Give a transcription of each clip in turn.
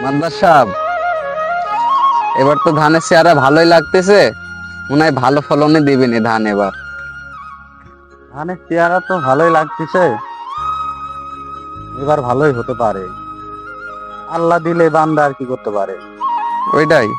মাদ্দার সাহেব, এবার তো ধানের চেহারা ভালোই লাগতেছে, মনে হয় ভালো ফলনে দিবেন এই ধান এবার। ধানের চেহারা তো ভালোই লাগতেছে, এবার ভালোই হতে পারে। আল্লাহ দিলে বান্দা আর কি করতে পারে। ওইটাই।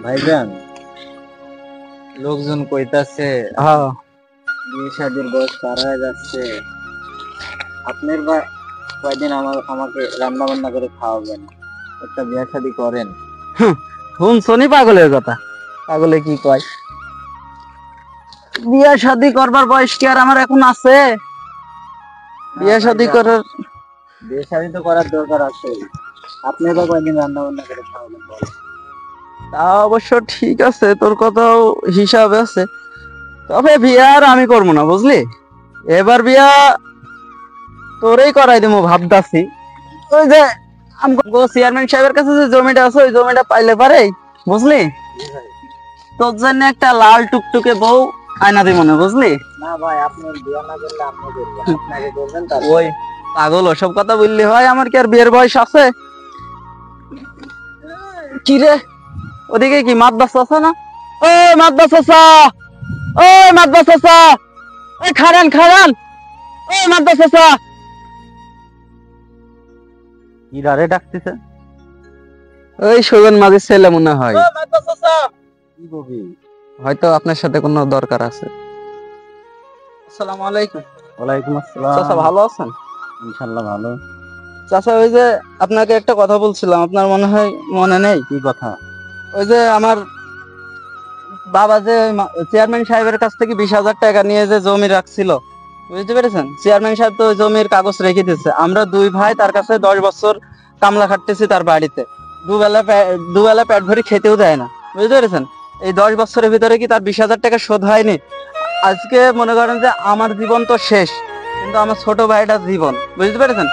ভাইজান, লোকজন কইতাছে হ্যাঁ, বিয়ে শাদীর বয়স পার হয়ে যাচ্ছে। আপনার কয়দিন আমাকে রান্না বান্না করে খাওয়াবেন, একটা বিয়ে শাদী করেন। শুনছনি পাগলের কথা? পাগলে কি কয়? বিয়ে শাদী করবার বয়স কি আর আমার এখন আছে? বিয়ে শাদী করার বিয়ে শাদী তো করার দরকার আছে। আপনি তো কয়দিন রান্না বান্না করে খাওয়াবেন বলেন। তা অবশ্য ঠিক আছে, তোর কথাও হিসাব আছে, তবে বিয়া আর আমি করবো না, বুঝলি? এবার বিয়া তোরেই করাই দেবো ভাবতাছি। ওই যে আমগো চেয়ারম্যান সাহেবের কাছে যে জমিটা আছে, ওই জমিটা পাইলে পারে, বুঝলি? তোর জন্য একটা লাল টুকটুকে বউ আয়না দিব মনে, বুঝলি? না ভাই, আপনি বিয়ে না করলে আপনি করবেন, আপনাকে করবেন। তার ওই পাগল ওসব কথা বললি হয়? আমার কি আর বিয়ের বয়স আছে? কি রে, ওদিকে কি মাদ্রাসা আছে না? ওই মাদ্রাসা, ওই মাদ্রাসা, ওই খারান খারান, ওই মাদ্রাসা। কি ডারে ডাকতেছে? ওই শৈবান মাঝির ছেলে মনে হয়। কি বলবি? হয়তো আপনার সাথে কোনো দরকার আছে। আসসালামু আলাইকুম। ওয়ালাইকুম আসসালাম। চাচা ভালো আছেন? ইনশাআল্লাহ ভালো। চাচা, ওই যে আপনাকে একটা কথা বলছিলাম, আপনার মনে হয় মনে নেই? কি কথা? ওই যে আমার বাবা যে চেয়ারম্যান সাহেবের কাছ থেকে 20,000 টাকা নিয়ে যে জমি রাখছিল, বুঝতে পেরেছেন? চেয়ারম্যান সাহেব তো ওই জমির কাগজ রেখে দিচ্ছে। আমরা দুই ভাই তার কাছে 10 বছর কামলা খাটতেছি তার বাড়িতে, দুবেলা পেট ভরে খেতেও দেয় না, বুঝতে পেরেছেন? এই 10 বছরের ভিতরে কি তার 20,000 টাকা শোধ হয়নি? আজকে মনে করেন যে আমার জীবন তো শেষ, কিন্তু আমার ছোট ভাইটার জীবন, বুঝতে পেরেছেন?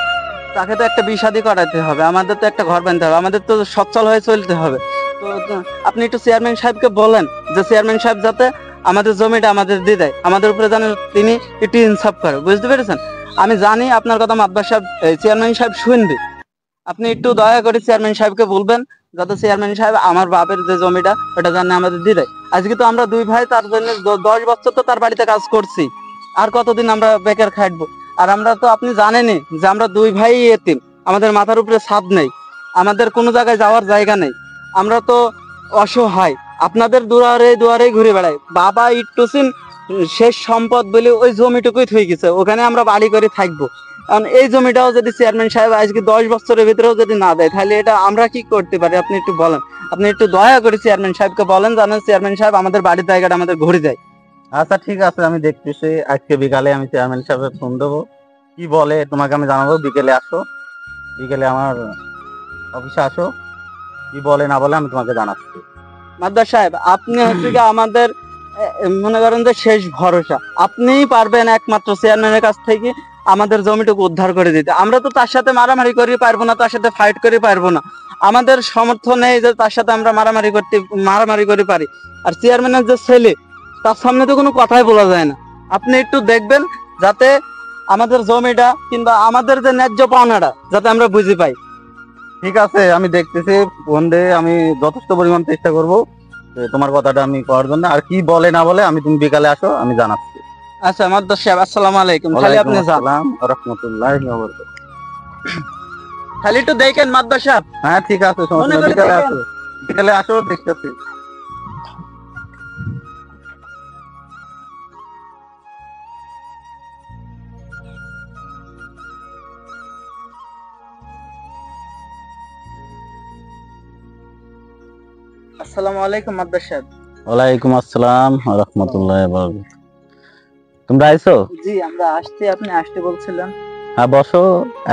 তাকে তো একটা বিয়ে শাদী করাতে হবে, আমাদের তো একটা ঘর বানতে হবে, আমাদের তো সচ্ছল হয়ে চলতে হবে। তো আপনি একটু চেয়ারম্যান সাহেবকে বলেন যে চেয়ারম্যান সাহেব যাতে আমাদের জমিটা আমাদের দিয়ে দেয়, আমাদের উপরে যেন তিনি একটু ইনসাফ করে, বুঝতে পেরেছেন? আমি জানি আপনার কথা মাতবার সাহেব, চেয়ারম্যান সাহেব শুনবে। আপনি একটু দয়া করে চেয়ারম্যান সাহেবকে বলবেন যাতে চেয়ারম্যান সাহেব আমার বাপের যে জমিটা ওটা জানে আমাদের দিয়ে দেয়। আজকে তো আমরা দুই ভাই তার জন্য 10 বছর তো তার বাড়িতে কাজ করছি, আর কতদিন আমরা বেকার খাটবো? আর আমরা তো আপনি জানেনই যে আমরা দুই ভাই এতিম, আমাদের মাথার উপরে ছাদ নেই, আমাদের কোনো জায়গায় যাওয়ার জায়গা নেই, আমরা তো অসহায়। আপনাদের দুয়ারে দুয়ারে ঘুরে বেড়াই। বাবা ইট্টুসিন শেষ সম্পদ বলে ওই জমিটুকুই থই গেছে, ওখানে আমরা বাড়ি করে থাকবো। কারণ এই জমিটাও যদি চেয়ারম্যান সাহেব আজকে 10 বছরের ভিতরেও যদি না দেয়, তাহলে এটা আমরা কি করতে পারি? আপনি একটু বলেন, আপনি একটু দয়া করে চেয়ারম্যান সাহেবকে বলেন জানেন চেয়ারম্যান সাহেব আমাদের বাড়ির জায়গাটা আমাদের ঘুরে যায়। আচ্ছা ঠিক আছে, আমি দেখতেছি। আজকে বিকালে আমি চেয়ারম্যান সাহেবের ফোন দেবো, কি বলে তোমাকে আমি জানাবো। বিকেলে আসো, বিকেলে আমার অফিসে আসো, কি বলে না বলে আমি তোমাকে জানাচ্ছি। মাদ্দার সাহেব, আপনি হচ্ছে কি আমাদের মনে করেন যে শেষ ভরসা, আপনিই পারবেন একমাত্র চেয়ারম্যানের কাছ থেকে আমাদের জমিটুকু উদ্ধার করে দিতে। আমরা তো তার সাথে মারামারি করে পারবো না, তার সাথে ফাইট করে পারবো না, আমাদের সমর্থন নেই যে তার সাথে আমরা মারামারি করে পারি। আর চেয়ারম্যানের যে ছেলে, তার সামনে তো কোনো কথাই বলা যায় না। আপনি একটু দেখবেন যাতে আমাদের জমিটা কিংবা আমাদের যে ন্যায্য পাওনাটা যাতে আমরা বুঝে পাই। ঠিক আছে, আমি দেখতেছি, ফোন দিয়ে আমি যথেষ্ট পরিমাণ চেষ্টা করবো তোমার কথাটা আমি করার জন্য। আর কি বলে না বলে আমি, তুমি বিকালে আসো, আমি জানাচ্ছি। আচ্ছা মাদ্দার সাহেব, আসসালামু আলাইকুম। খালি আপনি যান, আসসালাম রাহমাতুল্লাহি ওয়া বারাকাতুহু। খালি একটু দেখেন মাদ্দার সাহেব। হ্যাঁ ঠিক আছে, সমস্যা নেই, বিকালে আসো, বিকালে আসো, দেখতেছি। আসসালামু আলাইকুম মাদ্দার সাহেব। ওয়ালাইকুম আসসালাম ওয়া রাহমাতুল্লাহি ওয়া বারাকাতুহু। তোমরা আইছো? জি আমরা আসছি, আপনি আসতে বলছিলেন। হ্যাঁ বসো।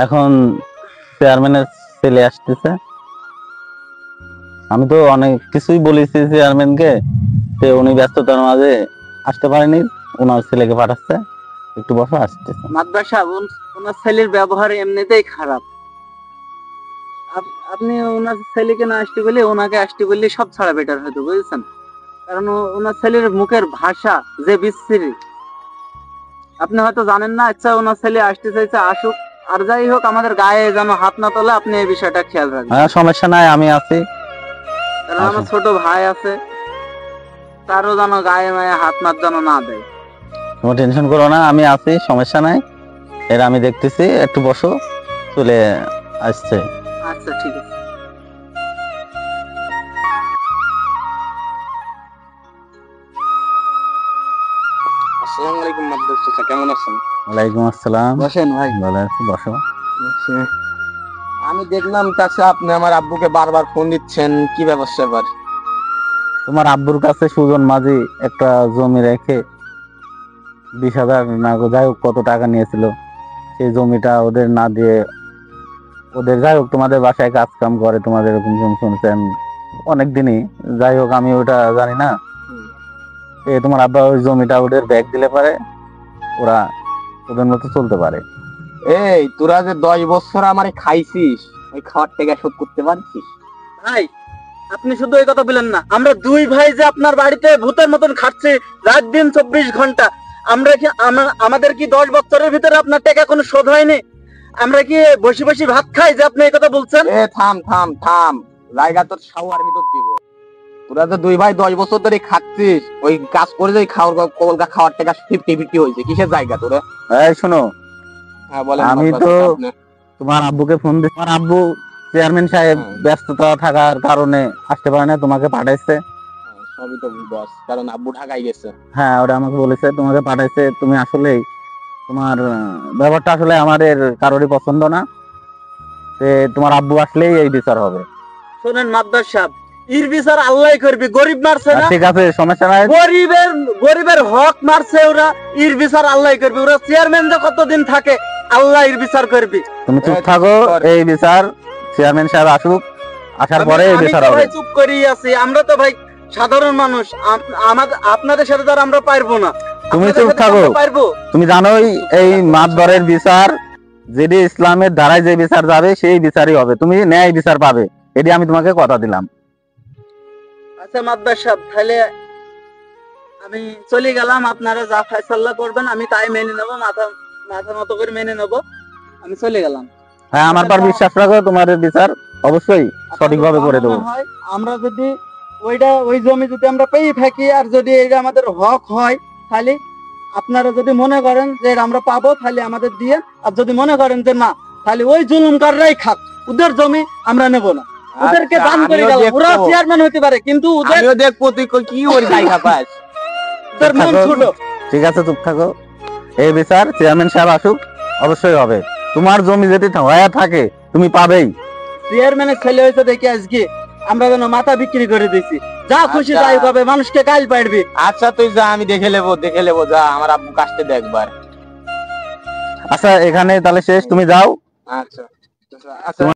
এখন চেয়ারম্যানের ছেলে আসতেছে। আমি তো অনেক কিছুই বলেছি চেয়ারম্যানকে, উনি ব্যস্ততার মাঝে আসতে পারেনি, ওনার ছেলেকে পাঠাচ্ছে। একটু বসো, আসতেছে। মাদ্দার সাহেব, ওনার ছেলের ব্যবহার এমনিতেই খারাপ। আপনি ওনার ছেলেকে না আসতে বলে ওনাকে আসতে বললে সব ছাড়া বেটার হতো, বুঝেছেন? কারণ ওনার ছেলের মুখের ভাষা যে বিশ্রী, আপনি হয়তো জানেন না। আচ্ছা, ওনার ছেলে আসতে চাইছে, আসুক। আর যাই হোক, আমাদের গায়ে যেন হাত না তোলে, আপনি এই বিষয়টা খেয়াল রাখবেন। হ্যাঁ, সমস্যা নাই, আমি আছি। কারণ আমার ছোট ভাই আছে, তারও যেন গায়ে মায়ে হাত মাত যেন না দেয়। তুমি টেনশন করো না, আমি আছি, সমস্যা নাই। এর আমি দেখতেছি, একটু বসো, চলে আসছে। আচ্ছা, ঠিক আছে। আসসালামু আলাইকুম মাদ্দার চাচা, কেমন আছেন? ওয়ালাইকুম আসসালাম। বসেন ভাই। ভালো আছি, বসো। আমি দেখলাম চাচা আপনি আমার আব্বুকে বারবার ফোন দিচ্ছেন, কি ব্যবস্থা এবার? তোমার আব্বুর কাছে সুজন মাঝি একটা জমি রেখে 20,000 না যাই হোক কত টাকা নিয়েছিল, সেই জমিটা ওদের না দিয়ে, ওদের যাই হোক তোমাদের বাসায় কাজ কাম করে, তোমাদের এরকম শুনছেন অনেক দিনই। যাই হোক আমি ওটা জানি না। তোমার আব্বা ওই জমিটা ওদের ব্যাগ দিলে পারে, ওরা ওদের মতো চলতে পারে। এই তোরা যে 10 বছর আমারে খাইছিস, ওই খাওয়ার টাকা শোধ করতে পারছিস? ভাই, আপনি শুধু এই কথা বলেন না। আমরা দুই ভাই যে আপনার বাড়িতে ভূতের মতন খাচ্ছি রাত দিন 24 ঘন্টা, আমরা কি আমাদের কি 10 বছরের ভিতরে আপনার টাকা কোনো শোধ হয়নি? আমরা কি বসে বসে ভাত খাই যে আপনি এই কথা বলছেন? এ থাম থাম থাম, জায়গা তোর শাওয়ার ভিতর দিব। তোরা যে দুই ভাই 10 বছর ধরে খাচ্ছিস, ওই কাজ করে যে খাওয়ার টাকা 50-50 হয়েছে, কিসের জায়গা তোরা? এই শোনো, হ্যাঁ বলেন। আমি তো তোমার আব্বুকে ফোন দিই, তোমার আব্বু চেয়ারম্যান সাহেব ব্যস্ততা থাকার কারণে আসতে পারে না, তোমাকে পাঠাইছে। সবই তো বস, কারণ আব্বু ঢাকায় গেছে। হ্যাঁ, ওরা আমাকে বলেছে তোমাকে পাঠাইছে। তুমি আসলেই তোমার ব্যাপারটা আসলে আমাদের কারোরই পছন্দ না। তোমার আব্বু আসলেই এই বিচার হবে। শোনেন মাদ্দার সাহেব, এর বিচার আল্লাহই করবে। গরিব মারছে না, ঠিক আছে, সমস্যা নাই। গরিবের হক মারছে ওরা, এর বিচার আল্লাহই করবে। ওরা চেয়ারম্যান যে কতদিন থাকে, আল্লাহ এর বিচার করবে। তুমি চুপ থাকো, এই বিচার চেয়ারম্যান সাহেব আসুক, আসার পরে এই বিচার হবে। চুপ করেই আছি, আমরা তো ভাই সাধারণ মানুষ। আপনাদের সাথে তো আর আমরা পারবো না। তুমি চুপ থাকো। তুমি জানোই এই মাতবরের বিচার যেটি ইসলামের দ্বারাই যে বিচার যাবে সেই বিচারই হবে, তুমি ন্যায় বিচার পাবে, এটি আমি তোমাকে কথা দিলাম। আচ্ছা মাদ্দার সাহেব, তাহলে আমি চলে গেলাম। আপনারা যা ফয়সালা করবেন আমি তাই মেনে নেবো, মাথা মতো করে মেনে নেবো। আমি চলে গেলাম। হ্যাঁ, আমার পর বিশ্বাস রাখো, তোমাদের বিচার অবশ্যই সঠিকভাবে করে দেবো। আমরা যদি ওই জমি যদি আমরা পেয়ে থাকি, আর যদি এটা আমাদের হক হয়, তাহলে আপনারা যদি মনে করেন যে এটা আমরা পাবো, তাহলে আমাদের দিয়ে। আর যদি মনে করেন যে না, তাহলে ওই জুলুমকাররাই খাক, ওদের জমি আমরা নেব না, ওদেরকে দান করে গেল। ওরা চেয়ারম্যান হতে পারে, কিন্তু আমিও দেখবো তুই কি ওর জায়গা পাস। ওদের মন ছোট। ঠিক আছে, চুপ থাকো। এই বিচার চেয়ারম্যান সাহেব আসুক, অবশ্যই হবে। তোমার জমি যদি হয়ে থাকে তুমি পাবেই। চেয়ারম্যানের ছেলে হয়েছে দেখি আজকে আমরা যেন মাথা বিক্রি করে দিচ্ছি। যা খুশি তাই হবে, মানুষকে কাল পাড়বি। আচ্ছা তুই যা, আমি দেখে নেবো যা, আমার আব্বু কাছতে দেখবার। আচ্ছা, এখানে তাহলে শেষ, তুমি যাও। আচ্ছা আচ্ছা।